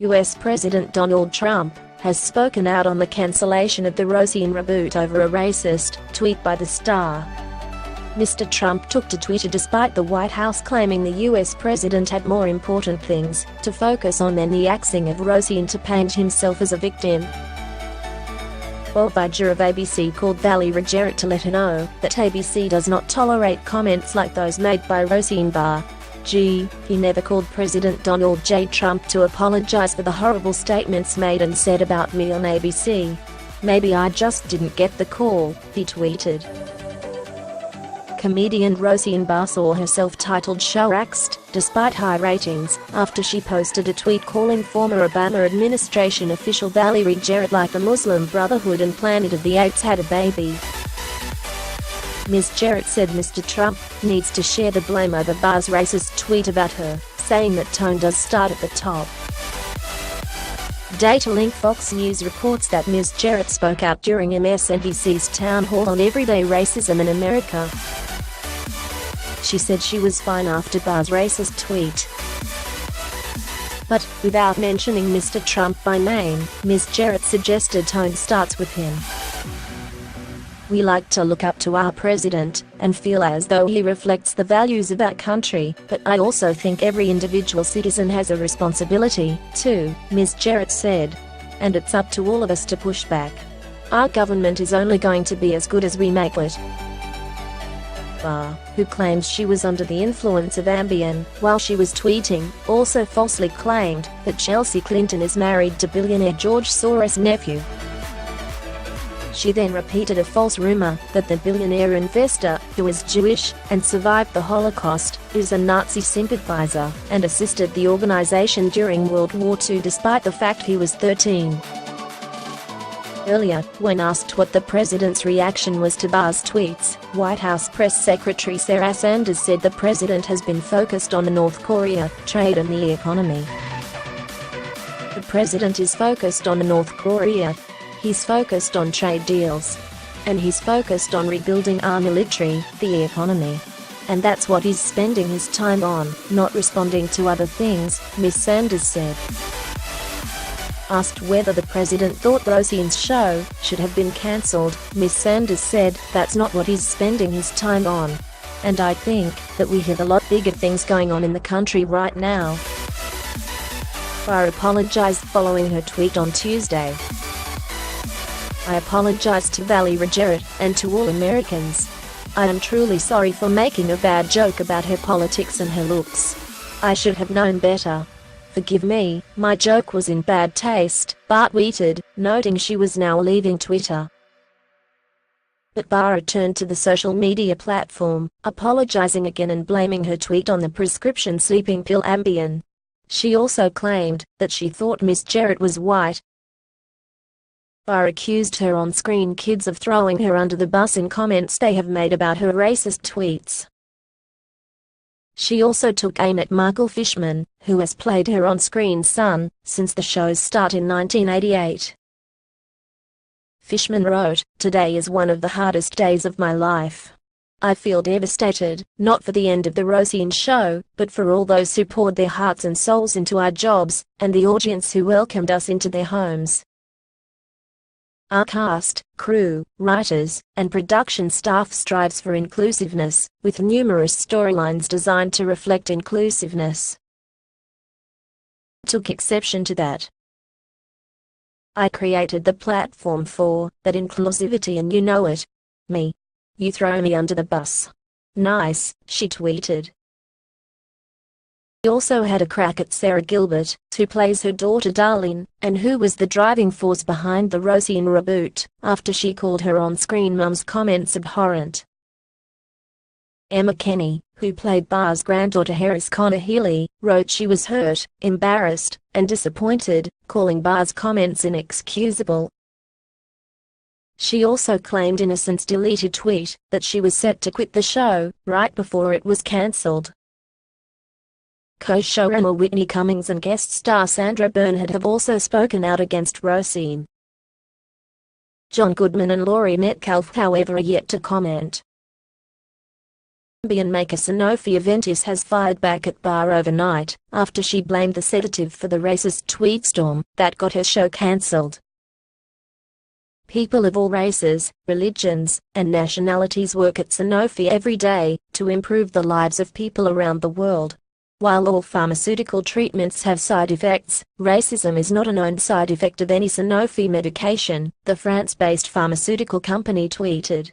US President Donald Trump has spoken out on the cancellation of the Roseanne reboot over a racist tweet by the star. Mr. Trump took to Twitter despite the White House claiming the US president had more important things to focus on than the axing of Roseanne to paint himself as a victim. Valerie Jarrett of ABC called Valerie Jarrett to let her know that ABC does not tolerate comments like those made by Roseanne Barr. He never called President Donald J. Trump to apologize for the horrible statements made and said about me on ABC. Maybe I just didn't get the call, he tweeted. Comedian Roseanne Barr saw her self-titled show axed, despite high ratings, after she posted a tweet calling former Obama administration official Valerie Jarrett like the Muslim Brotherhood and Planet of the Apes had a baby. Ms. Jarrett said Mr. Trump needs to share the blame over Barr's racist tweet about her, saying that tone does start at the top. Data link Fox News reports that Ms. Jarrett spoke out during MSNBC's town hall on everyday racism in America. She said she was fine after Barr's racist tweet. But, without mentioning Mr. Trump by name, Ms. Jarrett suggested tone starts with him. We like to look up to our president and feel as though he reflects the values of our country, but I also think every individual citizen has a responsibility, too, Ms. Jarrett said. And it's up to all of us to push back. Our government is only going to be as good as we make it. Barr, who claims she was under the influence of Ambien while she was tweeting, also falsely claimed that Chelsea Clinton is married to billionaire George Soros' nephew. She then repeated a false rumor that the billionaire investor, who is Jewish and survived the Holocaust, is a Nazi sympathizer and assisted the organization during World War II despite the fact he was 13. Earlier, when asked what the president's reaction was to Barr's tweets, White House Press Secretary Sarah Sanders said the president has been focused on North Korea, trade and the economy. The president is focused on North Korea. He's focused on trade deals. And he's focused on rebuilding our military, the economy. And that's what he's spending his time on, not responding to other things, Ms. Sanders said. Asked whether the president thought Roseanne's show should have been cancelled, Ms. Sanders said, "That's not what he's spending his time on. And I think that we have a lot bigger things going on in the country right now." Barr apologized following her tweet on Tuesday. "I apologize to Valerie Jarrett and to all Americans. I am truly sorry for making a bad joke about her politics and her looks. I should have known better. Forgive me, my joke was in bad taste," Barr tweeted, noting she was now leaving Twitter. But Barr returned to the social media platform, apologizing again and blaming her tweet on the prescription sleeping pill Ambien. She also claimed that she thought Ms. Jarrett was white. Barr accused her on-screen kids of throwing her under the bus in comments they have made about her racist tweets. She also took aim at Michael Fishman, who has played her on-screen son since the show's start in 1988. Fishman wrote, "Today is one of the hardest days of my life. I feel devastated, not for the end of the Roseanne show, but for all those who poured their hearts and souls into our jobs, and the audience who welcomed us into their homes. Our cast, crew, writers, and production staff strives for inclusiveness, with numerous storylines designed to reflect inclusiveness. Took exception to that. I created the platform for that inclusivity and you know it. Me. You throw me under the bus. Nice," she tweeted. He also had a crack at Sarah Gilbert, who plays her daughter Darlene, and who was the driving force behind the Roseanne reboot, after she called her on-screen mum's comments abhorrent. Emma Kenney, who played Barr's granddaughter Harris Connor Healy, wrote she was hurt, embarrassed, and disappointed, calling Barr's comments inexcusable. She also claimed in a since-deleted tweet that she was set to quit the show right before it was cancelled. Co-showrunner Whitney Cummings and guest star Sandra Bernhard have also spoken out against Roseanne. John Goodman and Laurie Metcalf, however, are yet to comment. Colombian maker Sanofi Aventis has fired back at Barr overnight after she blamed the sedative for the racist tweet storm that got her show cancelled. People of all races, religions, and nationalities work at Sanofi every day to improve the lives of people around the world. While all pharmaceutical treatments have side effects, racism is not a known side effect of any Sanofi medication, the France-based pharmaceutical company tweeted.